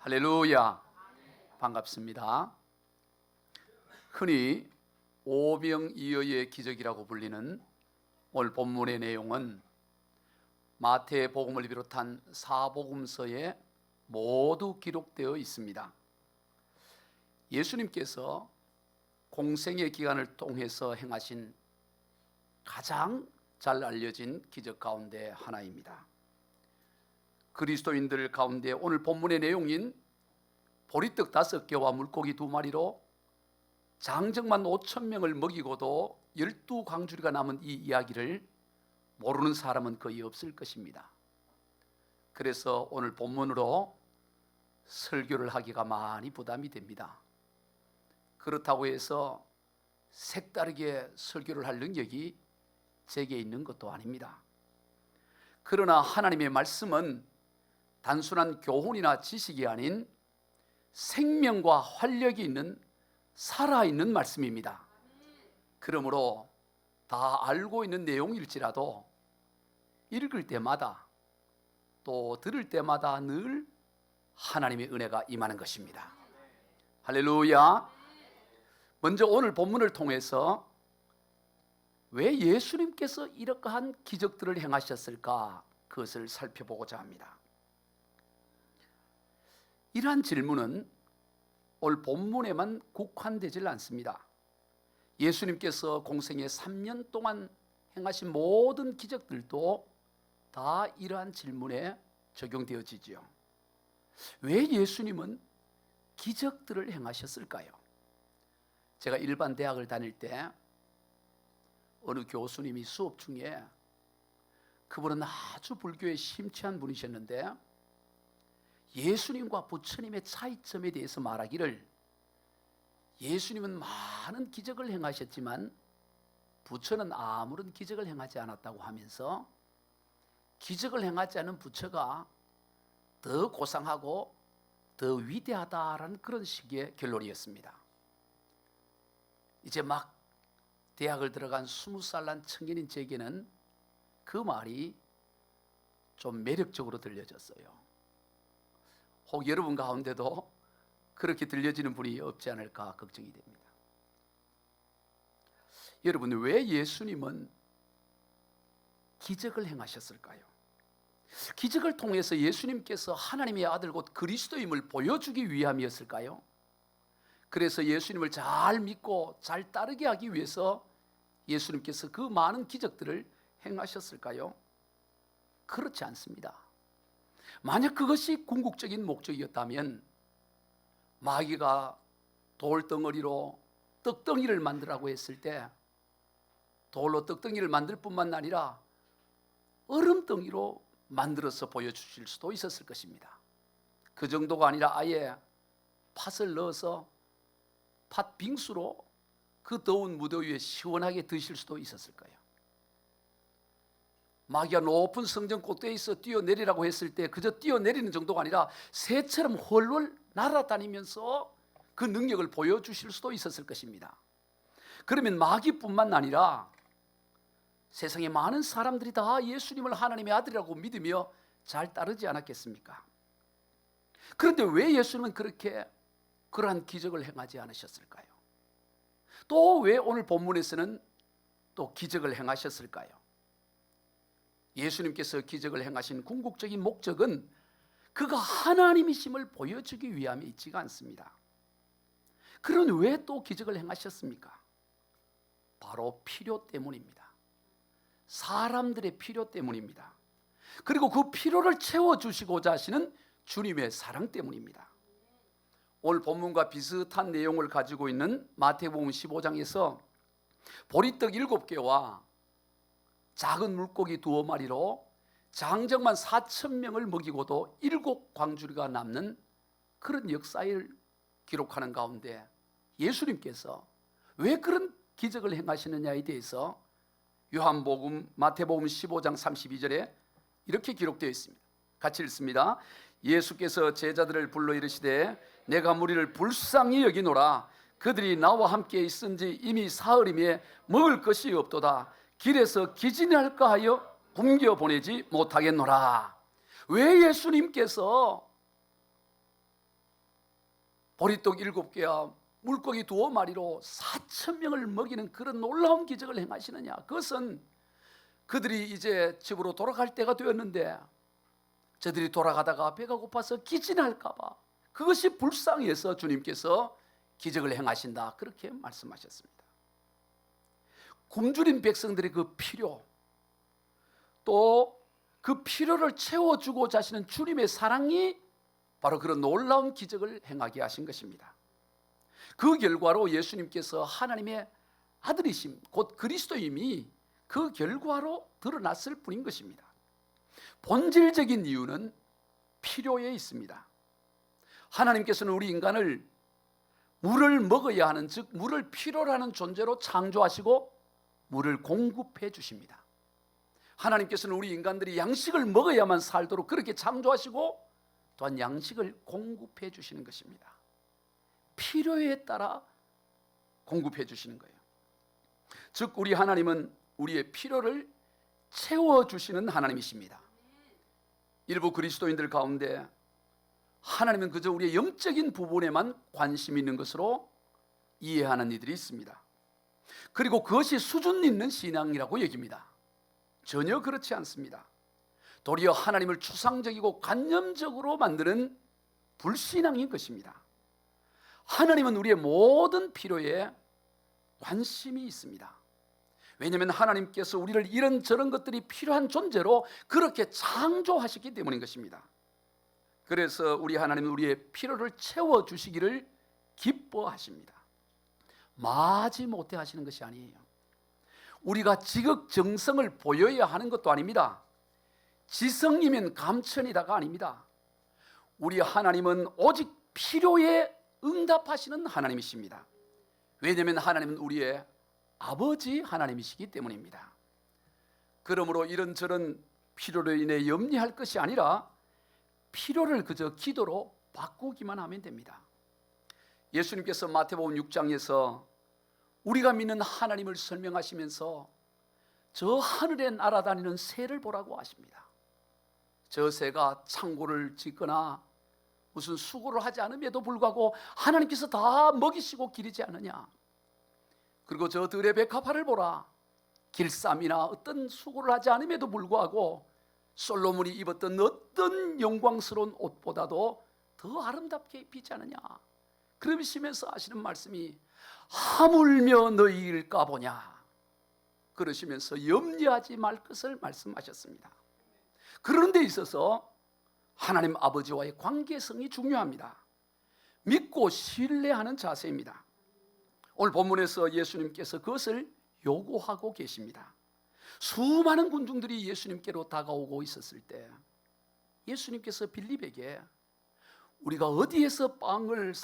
할렐루야. 반갑습니다. 흔히 오병이어의 기적이라고 불리는 오늘 본문의 내용은 마태복음을 비롯한 사복음서에 모두 기록되어 있습니다. 예수님께서 공생의 기간을 통해서 행하신 가장 잘 알려진 기적 가운데 하나입니다. 그리스도인들 가운데 오늘 본문의 내용인 보리떡 5개와 물고기 2마리로 장정만 5,000명을 먹이고도 12광주리가 남은 이 이야기를 모르는 사람은 거의 없을 것입니다. 그래서 오늘 본문으로 설교를 하기가 많이 부담이 됩니다. 그렇다고 해서 색다르게 설교를 할 능력이 제게 있는 것도 아닙니다. 그러나 하나님의 말씀은 단순한 교훈이나 지식이 아닌 생명과 활력이 있는 살아있는 말씀입니다. 그러므로 다 알고 있는 내용일지라도 읽을 때마다 또 들을 때마다 늘 하나님의 은혜가 임하는 것입니다. 할렐루야. 먼저 오늘 본문을 통해서 왜 예수님께서 이러한 기적들을 행하셨을까, 그것을 살펴보고자 합니다. 이러한 질문은 오늘 본문에만 국한되질 않습니다. 예수님께서 공생애 3년 동안 행하신 모든 기적들도 다 이러한 질문에 적용되어지지요. 왜 예수님은 기적들을 행하셨을까요? 제가 일반 대학을 다닐 때 어느 교수님이 수업 중에, 그분은 아주 불교에 심취한 분이셨는데 예수님과 부처님의 차이점에 대해서 말하기를, 예수님은 많은 기적을 행하셨지만 부처는 아무런 기적을 행하지 않았다고 하면서 기적을 행하지 않은 부처가 더 고상하고 더 위대하다라는 그런 식의 결론이었습니다. 이제 막 대학을 들어간 20살 난 청년인 제게는 그 말이 좀 매력적으로 들려졌어요. 혹 여러분 가운데도 그렇게 들려지는 분이 없지 않을까 걱정이 됩니다. 여러분, 왜 예수님은 기적을 행하셨을까요? 기적을 통해서 예수님께서 하나님의 아들 곧 그리스도임을 보여주기 위함이었을까요? 그래서 예수님을 잘 믿고 잘 따르게 하기 위해서 예수님께서 그 많은 기적들을 행하셨을까요? 그렇지 않습니다. 만약 그것이 궁극적인 목적이었다면 마귀가 돌덩어리로 떡덩이를 만들라고 했을 때 돌로 떡덩이를 만들 뿐만 아니라 얼음덩이로 만들어서 보여주실 수도 있었을 것입니다. 그 정도가 아니라 아예 팥을 넣어서 팥 빙수로 그 더운 무더위에 시원하게 드실 수도 있었을 거예요. 마귀가 높은 성전 꼭대기에서 뛰어내리라고 했을 때 그저 뛰어내리는 정도가 아니라 새처럼 훨훨 날아다니면서 그 능력을 보여주실 수도 있었을 것입니다. 그러면 마귀뿐만 아니라 세상에 많은 사람들이 다 예수님을 하나님의 아들이라고 믿으며 잘 따르지 않았겠습니까? 그런데 왜 예수님은 그러한 기적을 행하지 않으셨을까요? 또 왜 오늘 본문에서는 또 기적을 행하셨을까요? 예수님께서 기적을 행하신 궁극적인 목적은 그가 하나님이심을 보여주기 위함에 있지가 않습니다. 그런 왜 또 기적을 행하셨습니까? 바로 필요 때문입니다. 사람들의 필요 때문입니다. 그리고 그 필요를 채워주시고자 하시는 주님의 사랑 때문입니다. 오늘 본문과 비슷한 내용을 가지고 있는 마태복음 15장에서 보리떡 7개와 작은 물고기 2마리로 장정만 4,000명을 먹이고도 7광주리가 남는 그런 역사를 기록하는 가운데 예수님께서 왜 그런 기적을 행하시느냐에 대해서 마태복음 15장 32절에 이렇게 기록되어 있습니다. 같이 읽습니다. 예수께서 제자들을 불러 이르시되 내가 무리를 불쌍히 여기노라. 그들이 나와 함께 있은지 이미 사흘이며 먹을 것이 없도다. 길에서 기진할까 하여 굶겨 보내지 못하겠노라. 왜 예수님께서 보리떡 7개와 물고기 2마리로 4,000명을 먹이는 그런 놀라운 기적을 행하시느냐? 그것은 그들이 이제 집으로 돌아갈 때가 되었는데 저들이 돌아가다가 배가 고파서 기진할까 봐 그것이 불쌍해서 주님께서 기적을 행하신다, 그렇게 말씀하셨습니다. 굶주린 백성들의 그 필요, 또 그 필요를 채워주고자 하시는 주님의 사랑이 바로 그런 놀라운 기적을 행하게 하신 것입니다. 그 결과로 예수님께서 하나님의 아들이심, 곧 그리스도임이 그 결과로 드러났을 뿐인 것입니다. 본질적인 이유는 필요에 있습니다. 하나님께서는 우리 인간을 물을 먹어야 하는, 즉 물을 필요로 하는 존재로 창조하시고 물을 공급해 주십니다. 하나님께서는 우리 인간들이 양식을 먹어야만 살도록 그렇게 창조하시고 또한 양식을 공급해 주시는 것입니다. 필요에 따라 공급해 주시는 거예요. 즉 우리 하나님은 우리의 필요를 채워주시는 하나님이십니다. 일부 그리스도인들 가운데 하나님은 그저 우리의 영적인 부분에만 관심이 있는 것으로 이해하는 이들이 있습니다. 그리고 그것이 수준 있는 신앙이라고 여깁니다. 전혀 그렇지 않습니다. 도리어 하나님을 추상적이고 관념적으로 만드는 불신앙인 것입니다. 하나님은 우리의 모든 필요에 관심이 있습니다. 왜냐하면 하나님께서 우리를 이런저런 것들이 필요한 존재로 그렇게 창조하셨기 때문인 것입니다. 그래서 우리 하나님은 우리의 필요를 채워주시기를 기뻐하십니다. 마지못해 하시는 것이 아니에요. 우리가 지극정성을 보여야 하는 것도 아닙니다. 지성이면 감천이다가 아닙니다. 우리 하나님은 오직 필요에 응답하시는 하나님이십니다. 왜냐하면 하나님은 우리의 아버지 하나님이시기 때문입니다. 그러므로 이런저런 필요로 인해 염려할 것이 아니라 필요를 그저 기도로 바꾸기만 하면 됩니다. 예수님께서 마태복음 6장에서 우리가 믿는 하나님을 설명하시면서 저 하늘에 날아다니는 새를 보라고 하십니다. 저 새가 창고를 짓거나 무슨 수고를 하지 않음에도 불구하고 하나님께서 다 먹이시고 기르지 않느냐. 그리고 저 들의 백합화를 보라. 길쌈이나 어떤 수고를 하지 않음에도 불구하고 솔로몬이 입었던 어떤 영광스러운 옷보다도 더 아름답게 입히지 않느냐. 그러시면서 하시는 말씀이 하물며 너희일까 보냐. 그러시면서 염려하지 말 것을 말씀하셨습니다. 그런 데 있어서 하나님 아버지와의 관계성이 중요합니다. 믿고 신뢰하는 자세입니다. 오늘 본문에서 예수님께서 그것을 요구하고 계십니다. 수많은 군중들이 예수님께로 다가오고 있었을 때 예수님께서 빌립에게 우리가 어디에서 빵을